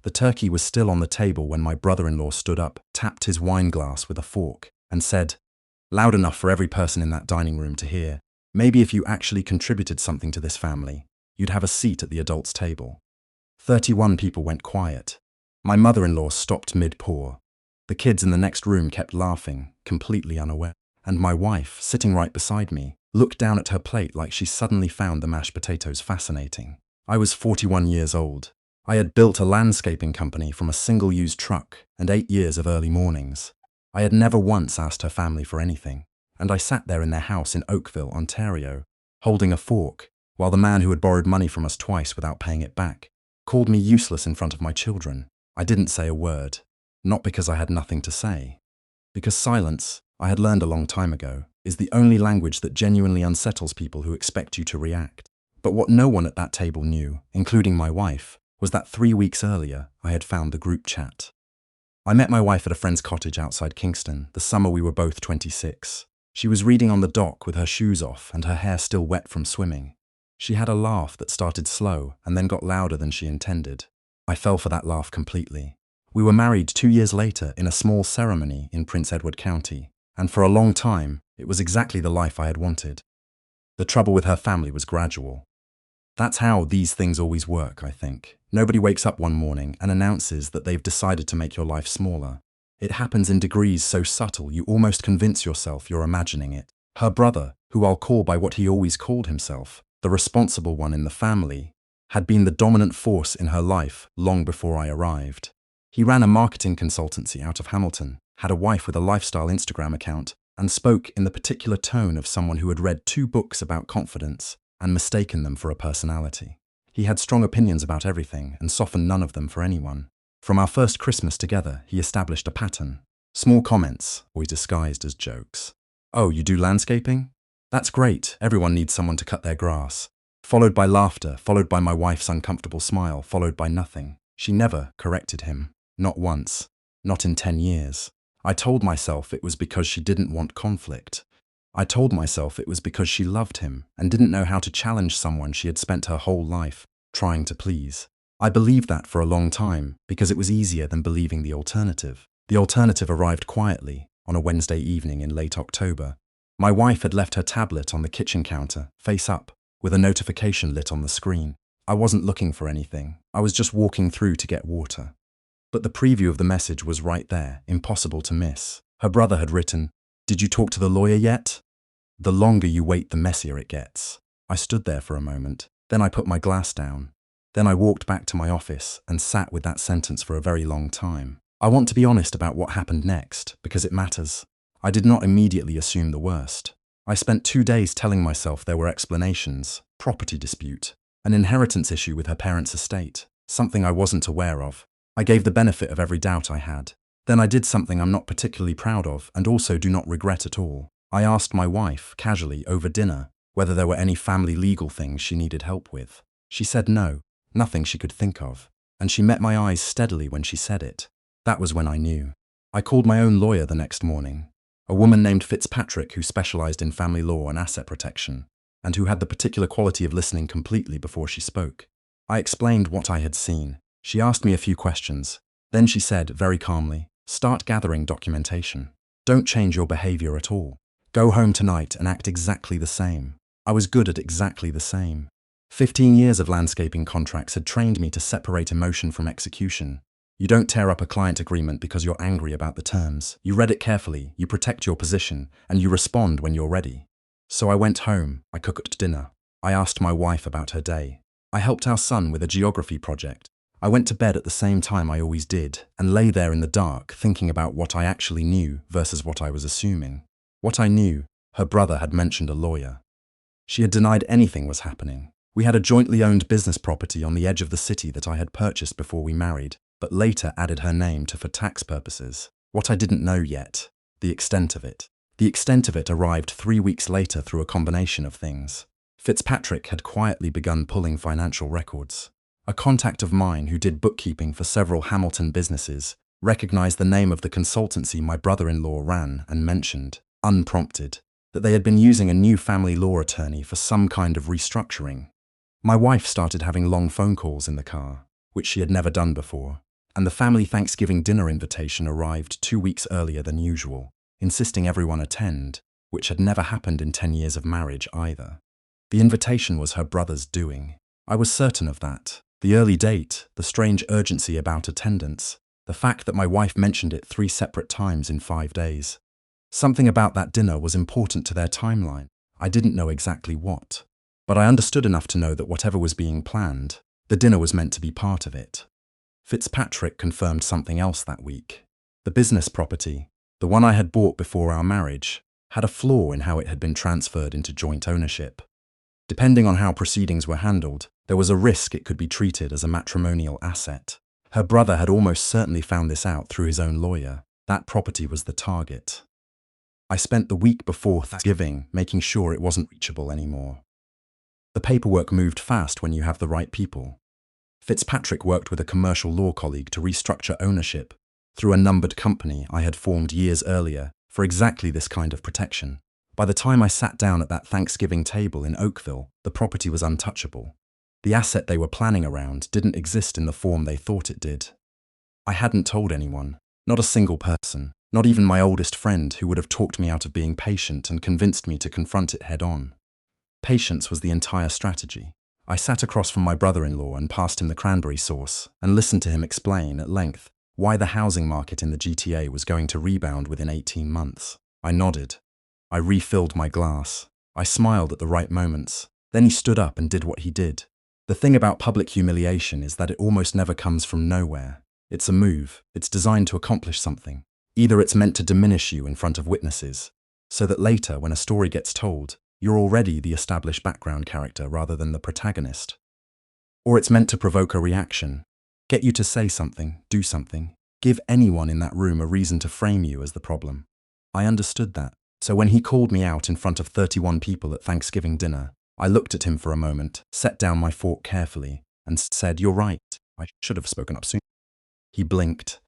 The turkey was still on the table when my brother-in-law stood up, tapped his wine glass with a fork, and said, loud enough for every person in that dining room to hear, maybe if you actually contributed something to this family, you'd have a seat at the adults' table. 31 people went quiet. My mother-in-law stopped mid-pour. The kids in the next room kept laughing, completely unaware. And my wife, sitting right beside me, looked down at her plate like she suddenly found the mashed potatoes fascinating. I was 41 years old. I had built a landscaping company from a single-used truck and 8 years of early mornings. I had never once asked her family for anything, and I sat there in their house in Oakville, Ontario, holding a fork, while the man who had borrowed money from us twice without paying it back called me useless in front of my children. I didn't say a word, not because I had nothing to say. Because silence, I had learned a long time ago, is the only language that genuinely unsettles people who expect you to react. But what no one at that table knew, including my wife, was that 3 weeks earlier I had found the group chat. I met my wife at a friend's cottage outside Kingston, the summer we were both 26. She was reading on the dock with her shoes off and her hair still wet from swimming. She had a laugh that started slow and then got louder than she intended. I fell for that laugh completely. We were married 2 years later in a small ceremony in Prince Edward County, and for a long time, it was exactly the life I had wanted. The trouble with her family was gradual. That's how these things always work, I think. Nobody wakes up one morning and announces that they've decided to make your life smaller. It happens in degrees so subtle you almost convince yourself you're imagining it. Her brother, who I'll call by what he always called himself, the responsible one in the family, had been the dominant force in her life long before I arrived. He ran a marketing consultancy out of Hamilton, had a wife with a lifestyle Instagram account, and spoke in the particular tone of someone who had read 2 books about confidence and mistaken them for a personality. He had strong opinions about everything and softened none of them for anyone. From our first Christmas together, he established a pattern. Small comments, always disguised as jokes. Oh, you do landscaping? That's great, everyone needs someone to cut their grass. Followed by laughter, followed by my wife's uncomfortable smile, followed by nothing. She never corrected him. Not once. Not in 10 years. I told myself it was because she didn't want conflict. I told myself it was because she loved him and didn't know how to challenge someone she had spent her whole life trying to please. I believed that for a long time because it was easier than believing the alternative. The alternative arrived quietly on a Wednesday evening in late October. My wife had left her tablet on the kitchen counter, face up, with a notification lit on the screen. I wasn't looking for anything. I was just walking through to get water. But the preview of the message was right there, impossible to miss. Her brother had written, "Did you talk to the lawyer yet?" The longer you wait, the messier it gets. I stood there for a moment. Then I put my glass down. Then I walked back to my office and sat with that sentence for a very long time. I want to be honest about what happened next, because it matters. I did not immediately assume the worst. I spent 2 days telling myself there were explanations, property dispute, an inheritance issue with her parents' estate, something I wasn't aware of. I gave the benefit of every doubt I had. Then I did something I'm not particularly proud of and also do not regret at all. I asked my wife, casually, over dinner, whether there were any family legal things she needed help with. She said no, nothing she could think of, and she met my eyes steadily when she said it. That was when I knew. I called my own lawyer the next morning, a woman named Fitzpatrick who specialized in family law and asset protection, and who had the particular quality of listening completely before she spoke. I explained what I had seen. She asked me a few questions. Then she said, very calmly, "Start gathering documentation. Don't change your behavior at all. Go home tonight and act exactly the same." I was good at exactly the same. 15 years of landscaping contracts had trained me to separate emotion from execution. You don't tear up a client agreement because you're angry about the terms. You read it carefully, you protect your position, and you respond when you're ready. So I went home, I cooked dinner. I asked my wife about her day. I helped our son with a geography project. I went to bed at the same time I always did, and lay there in the dark thinking about what I actually knew versus what I was assuming. What I knew, her brother had mentioned a lawyer. She had denied anything was happening. We had a jointly owned business property on the edge of the city that I had purchased before we married, but later added her name to for tax purposes. What I didn't know yet, the extent of it. The extent of it arrived 3 weeks later through a combination of things. Fitzpatrick had quietly begun pulling financial records. A contact of mine who did bookkeeping for several Hamilton businesses recognized the name of the consultancy my brother-in-law ran and mentioned, unprompted, that they had been using a new family law attorney for some kind of restructuring. My wife started having long phone calls in the car, which she had never done before. and the family Thanksgiving dinner invitation arrived 2 weeks earlier than usual, insisting everyone attend, which had never happened in 10 years of marriage either. The invitation was her brother's doing. I was certain of that. The early date, the strange urgency about attendance, the fact that my wife mentioned it 3 separate times in 5 days. Something about that dinner was important to their timeline. I didn't know exactly what, but I understood enough to know that whatever was being planned, the dinner was meant to be part of it. Fitzpatrick confirmed something else that week. The business property, the one I had bought before our marriage, had a flaw in how it had been transferred into joint ownership. Depending on how proceedings were handled, there was a risk it could be treated as a matrimonial asset. Her brother had almost certainly found this out through his own lawyer. That property was the target. I spent the week before Thanksgiving making sure it wasn't reachable anymore. The paperwork moved fast when you have the right people. Fitzpatrick worked with a commercial law colleague to restructure ownership through a numbered company I had formed years earlier for exactly this kind of protection. By the time I sat down at that Thanksgiving table in Oakville, the property was untouchable. The asset they were planning around didn't exist in the form they thought it did. I hadn't told anyone, not a single person, not even my oldest friend who would have talked me out of being patient and convinced me to confront it head on. Patience was the entire strategy. I sat across from my brother-in-law and passed him the cranberry sauce and listened to him explain at length why the housing market in the GTA was going to rebound within 18 months. I nodded. I refilled my glass. I smiled at the right moments. Then he stood up and did what he did. The thing about public humiliation is that it almost never comes from nowhere. It's a move. It's designed to accomplish something. Either it's meant to diminish you in front of witnesses, so that later, when a story gets told, you're already the established background character rather than the protagonist. Or it's meant to provoke a reaction, get you to say something, do something, give anyone in that room a reason to frame you as the problem. I understood that. So when he called me out in front of 31 people at Thanksgiving dinner, I looked at him for a moment, set down my fork carefully, and said, "You're right, I should have spoken up sooner." He blinked.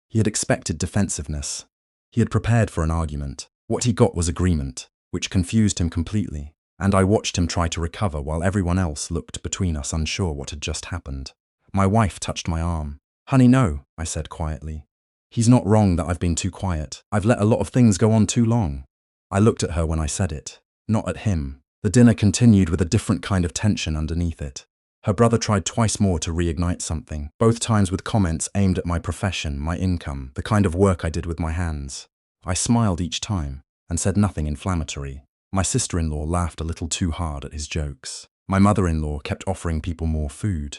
He had expected defensiveness. He had prepared for an argument. What he got was agreement, which confused him completely, and I watched him try to recover while everyone else looked between us unsure what had just happened. My wife touched my arm. "Honey, no," I said quietly. "He's not wrong that I've been too quiet. I've let a lot of things go on too long." I looked at her when I said it, not at him. The dinner continued with a different kind of tension underneath it. Her brother tried twice more to reignite something, both times with comments aimed at my profession, my income, the kind of work I did with my hands. I smiled each time and said nothing inflammatory. My sister-in-law laughed a little too hard at his jokes. My mother-in-law kept offering people more food.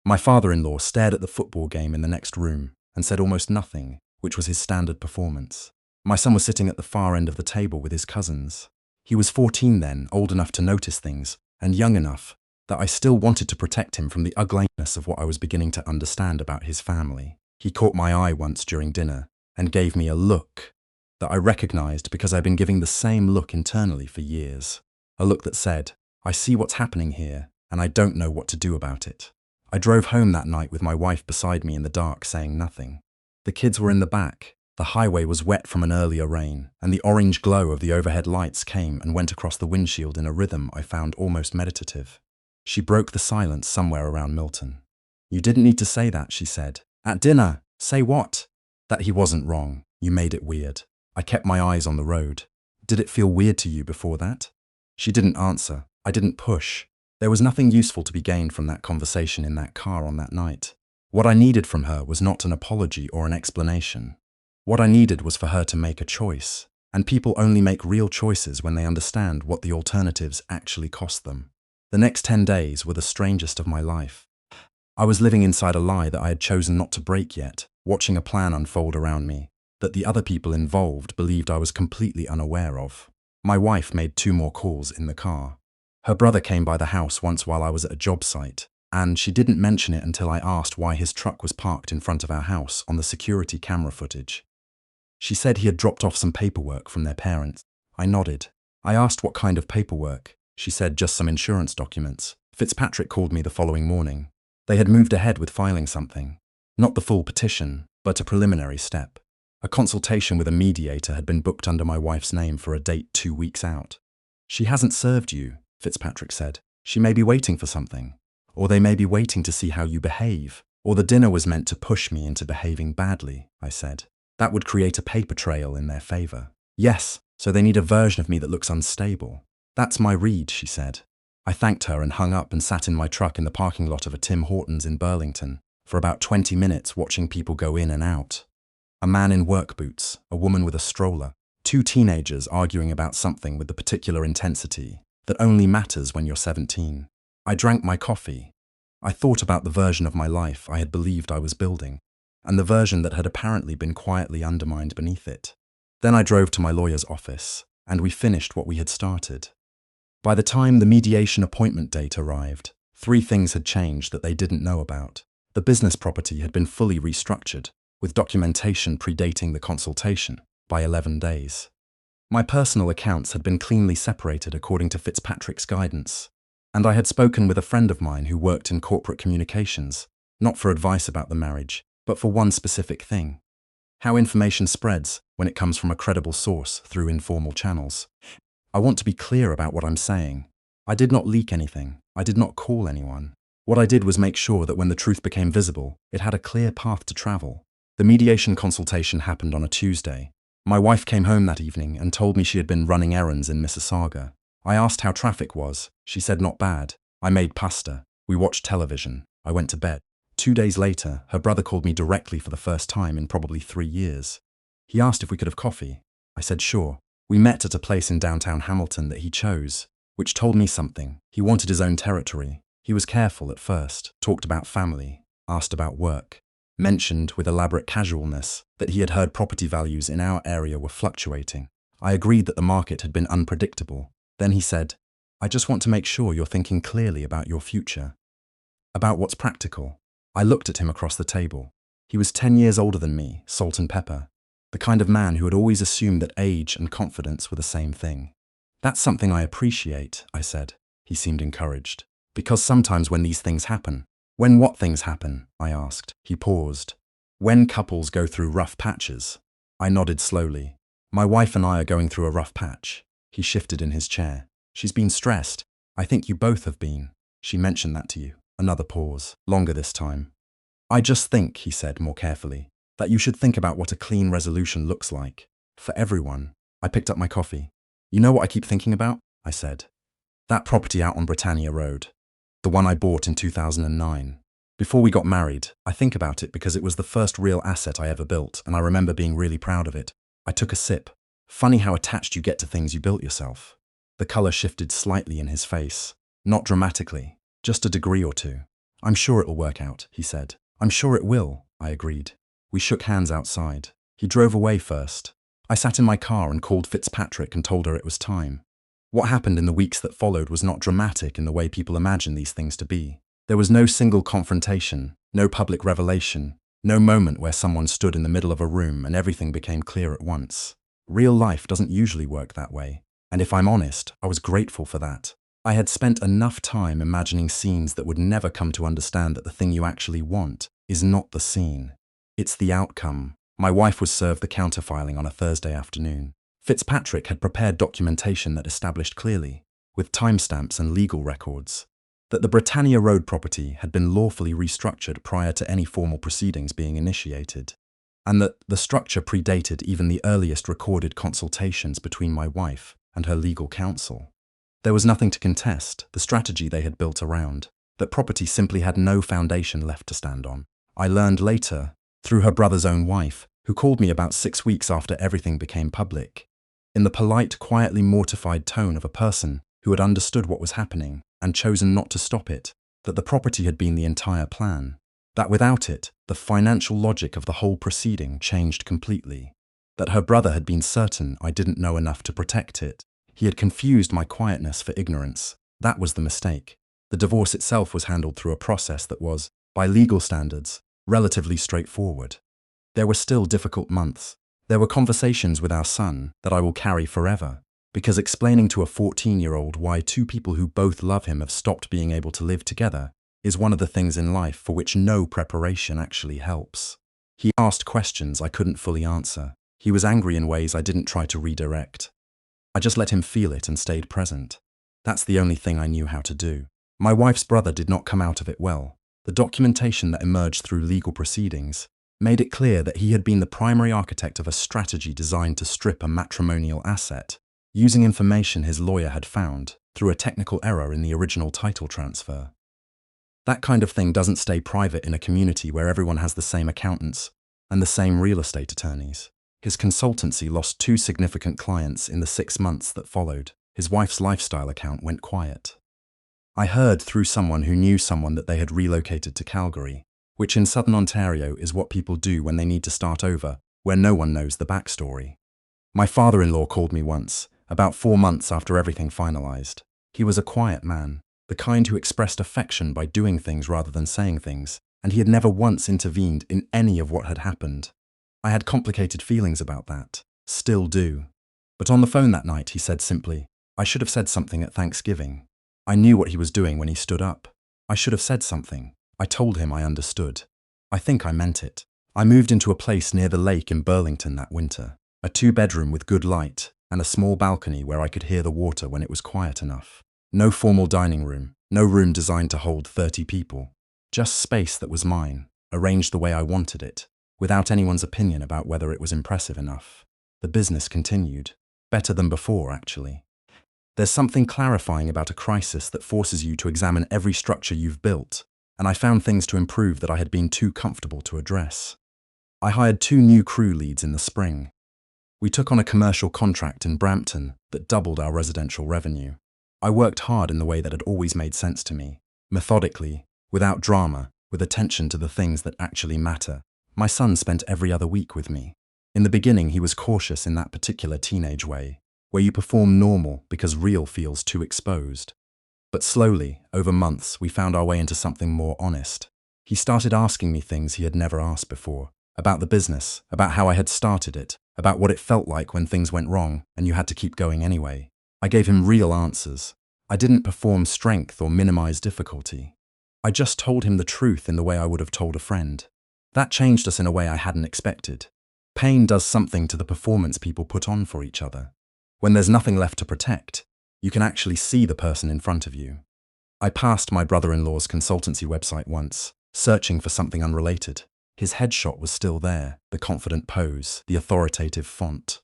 My father-in-law stared at the football game in the next room and said almost nothing, which was his standard performance. My son was sitting at the far end of the table with his cousins. He was 14 then, old enough to notice things, and young enough that I still wanted to protect him from the ugliness of what I was beginning to understand about his family. He caught my eye once during dinner and gave me a look that I recognized because I'd been giving the same look internally for years. A look that said, "I see what's happening here, and I don't know what to do about it." I drove home that night with my wife beside me in the dark, saying nothing. The kids were in the back. The highway was wet from an earlier rain, and the orange glow of the overhead lights came and went across the windshield in a rhythm I found almost meditative. She broke the silence somewhere around Milton. "You didn't need to say that," she said. "At dinner? Say what?" "That he wasn't wrong. You made it weird." I kept my eyes on the road. "Did it feel weird to you before that?" She didn't answer. I didn't push. There was nothing useful to be gained from that conversation in that car on that night. What I needed from her was not an apology or an explanation. What I needed was for her to make a choice, and people only make real choices when they understand what the alternatives actually cost them. The next 10 days were the strangest of my life. I was living inside a lie that I had chosen not to break yet, watching a plan unfold around me, that the other people involved believed I was completely unaware of. My wife made 2 more calls in the car. Her brother came by the house once while I was at a job site, and she didn't mention it until I asked why his truck was parked in front of our house on the security camera footage. She said he had dropped off some paperwork from their parents. I nodded. I asked what kind of paperwork. She said just some insurance documents. Fitzpatrick called me the following morning. They had moved ahead with filing something. Not the full petition, but a preliminary step. A consultation with a mediator had been booked under my wife's name for a date 2 weeks out. "She hasn't served you," Fitzpatrick said. "She may be waiting for something. Or they may be waiting to see how you behave." Or the dinner was meant to push me into behaving badly, I said. That would create a paper trail in their favor. Yes, so they need a version of me that looks unstable. That's my read, she said. I thanked her and hung up and sat in my truck in the parking lot of a Tim Hortons in Burlington for about 20 minutes watching people go in and out. A man in work boots, a woman with a stroller, two teenagers arguing about something with the particular intensity that only matters when you're 17. I drank my coffee. I thought about the version of my life I had believed I was building, and the version that had apparently been quietly undermined beneath it. Then I drove to my lawyer's office, and we finished what we had started. By the time the mediation appointment date arrived, 3 things had changed that they didn't know about. The business property had been fully restructured, with documentation predating the consultation by 11 days. My personal accounts had been cleanly separated according to Fitzpatrick's guidance, and I had spoken with a friend of mine who worked in corporate communications, not for advice about the marriage, but for one specific thing: how information spreads when it comes from a credible source through informal channels. I want to be clear about what I'm saying. I did not leak anything. I did not call anyone. What I did was make sure that when the truth became visible, it had a clear path to travel. The mediation consultation happened on a Tuesday. My wife came home that evening and told me she had been running errands in Mississauga. I asked how traffic was. She said not bad. I made pasta. We watched television. I went to bed. 2 days later, her brother called me directly for the first time in probably 3 years. He asked if we could have coffee. I said sure. We met at a place in downtown Hamilton that he chose, which told me something. He wanted his own territory. He was careful at first, talked about family, asked about work, mentioned with elaborate casualness that he had heard property values in our area were fluctuating. I agreed that the market had been unpredictable. Then he said, I just want to make sure you're thinking clearly about your future, about what's practical. I looked at him across the table. He was 10 years older than me, salt and pepper, the kind of man who had always assumed that age and confidence were the same thing. That's something I appreciate, I said. He seemed encouraged. Because sometimes when these things happen. When what things happen? I asked. He paused. When couples go through rough patches. I nodded slowly. My wife and I are going through a rough patch. He shifted in his chair. She's been stressed. I think you both have been. She mentioned that to you. Another pause, longer this time. I just think, he said more carefully, that you should think about what a clean resolution looks like. For everyone. I picked up my coffee. You know what I keep thinking about? I said. That property out on Britannia Road. The one I bought in 2009. Before we got married, I think about it because it was the first real asset I ever built, and I remember being really proud of it. I took a sip. Funny how attached you get to things you built yourself. The color shifted slightly in his face. Not dramatically, just a degree or two. I'm sure it'll work out, he said. I'm sure it will, I agreed. We shook hands outside. He drove away first. I sat in my car and called Fitzpatrick and told her it was time. What happened in the weeks that followed was not dramatic in the way people imagine these things to be. There was no single confrontation, no public revelation, no moment where someone stood in the middle of a room and everything became clear at once. Real life doesn't usually work that way, and if I'm honest, I was grateful for that. I had spent enough time imagining scenes that would never come to understand that the thing you actually want is not the scene. It's the outcome. My wife was served the counterfiling on a Thursday afternoon. Fitzpatrick had prepared documentation that established clearly, with timestamps and legal records, that the Britannia Road property had been lawfully restructured prior to any formal proceedings being initiated, and that the structure predated even the earliest recorded consultations between my wife and her legal counsel. There was nothing to contest the strategy they had built around. That property simply had no foundation left to stand on. I learned later, through her brother's own wife, who called me about 6 weeks after everything became public, in the polite, quietly mortified tone of a person who had understood what was happening and chosen not to stop it, that the property had been the entire plan. That without it, the financial logic of the whole proceeding changed completely. That her brother had been certain I didn't know enough to protect it. He had confused my quietness for ignorance. That was the mistake. The divorce itself was handled through a process that was, by legal standards, relatively straightforward. There were still difficult months. There were conversations with our son that I will carry forever, because explaining to a 14-year-old why 2 people who both love him have stopped being able to live together is one of the things in life for which no preparation actually helps. He asked questions I couldn't fully answer. He was angry in ways I didn't try to redirect. I just let him feel it and stayed present. That's the only thing I knew how to do. My wife's brother did not come out of it well. The documentation that emerged through legal proceedings made it clear that he had been the primary architect of a strategy designed to strip a matrimonial asset, using information his lawyer had found through a technical error in the original title transfer. That kind of thing doesn't stay private in a community where everyone has the same accountants and the same real estate attorneys. His consultancy lost 2 significant clients in the 6 months that followed. His wife's lifestyle account went quiet. I heard through someone who knew someone that they had relocated to Calgary, which in southern Ontario is what people do when they need to start over, where no one knows the backstory. My father-in-law called me once, about 4 months after everything finalized. He was a quiet man, the kind who expressed affection by doing things rather than saying things, and he had never once intervened in any of what had happened. I had complicated feelings about that, still do. But on the phone that night he said simply, "I should have said something at Thanksgiving." I knew what he was doing when he stood up. I should have said something. I told him I understood. I think I meant it. I moved into a place near the lake in Burlington that winter, a 2-bedroom with good light and a small balcony where I could hear the water when it was quiet enough. No formal dining room, no room designed to hold 30 people. Just space that was mine, arranged the way I wanted it, without anyone's opinion about whether it was impressive enough. The business continued. Better than before, actually. There's something clarifying about a crisis that forces you to examine every structure you've built, and I found things to improve that I had been too comfortable to address. I hired 2 new crew leads in the spring. We took on a commercial contract in Brampton that doubled our residential revenue. I worked hard in the way that had always made sense to me, methodically, without drama, with attention to the things that actually matter. My son spent every other week with me. In the beginning, he was cautious in that particular teenage way, where you perform normal because real feels too exposed. But slowly, over months, we found our way into something more honest. He started asking me things he had never asked before, about the business, about how I had started it, about what it felt like when things went wrong and you had to keep going anyway. I gave him real answers. I didn't perform strength or minimize difficulty. I just told him the truth in the way I would have told a friend. That changed us in a way I hadn't expected. Pain does something to the performance people put on for each other. When there's nothing left to protect, you can actually see the person in front of you. I passed my brother-in-law's consultancy website once, searching for something unrelated. His headshot was still there, the confident pose, the authoritative font.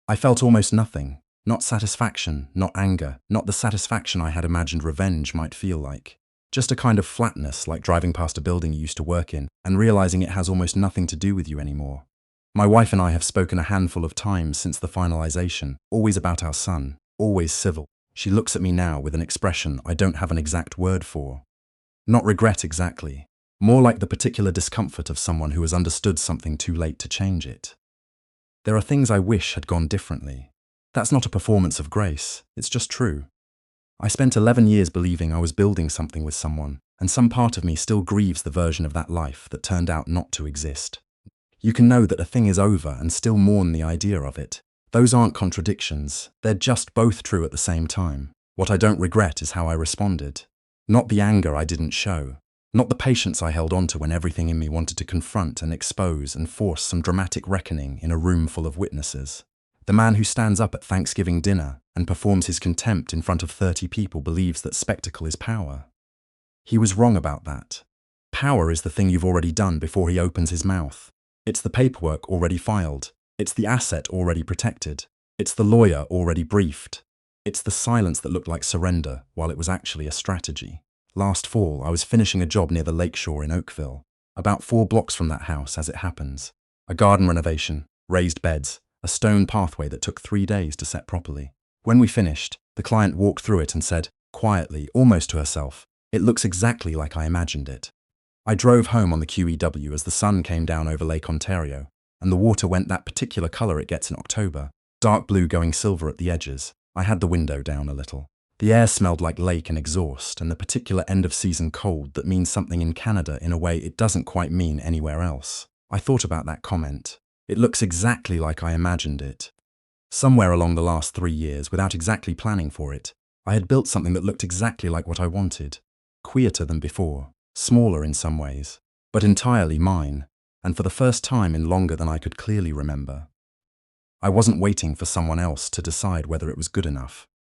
I felt almost nothing, not satisfaction, not anger, not the satisfaction I had imagined revenge might feel like. Just a kind of flatness, like driving past a building you used to work in and realizing it has almost nothing to do with you anymore. My wife and I have spoken a handful of times since the finalization, always about our son, always civil. She looks at me now with an expression I don't have an exact word for. Not regret exactly, more like the particular discomfort of someone who has understood something too late to change it. There are things I wish had gone differently. That's not a performance of grace, it's just true. I spent 11 years believing I was building something with someone, and some part of me still grieves the version of that life that turned out not to exist. You can know that a thing is over and still mourn the idea of it. Those aren't contradictions, they're just both true at the same time. What I don't regret is how I responded. Not the anger I didn't show. Not the patience I held onto when everything in me wanted to confront and expose and force some dramatic reckoning in a room full of witnesses. The man who stands up at Thanksgiving dinner and performs his contempt in front of 30 people believes that spectacle is power. He was wrong about that. Power is the thing you've already done before he opens his mouth. It's the paperwork already filed. It's the asset already protected. It's the lawyer already briefed. It's the silence that looked like surrender while it was actually a strategy. Last fall, I was finishing a job near the lakeshore in Oakville, about 4 blocks from that house as it happens. A garden renovation, raised beds, a stone pathway that took 3 days to set properly. When we finished, the client walked through it and said, quietly, almost to herself, "It looks exactly like I imagined it." I drove home on the QEW as the sun came down over Lake Ontario, and the water went that particular colour it gets in October, dark blue going silver at the edges. I had the window down a little. The air smelled like lake and exhaust and the particular end-of-season cold that means something in Canada in a way it doesn't quite mean anywhere else. I thought about that comment. It looks exactly like I imagined it. Somewhere along the last 3 years, without exactly planning for it, I had built something that looked exactly like what I wanted. Quieter than before, smaller in some ways, but entirely mine, and for the first time in longer than I could clearly remember. I wasn't waiting for someone else to decide whether it was good enough.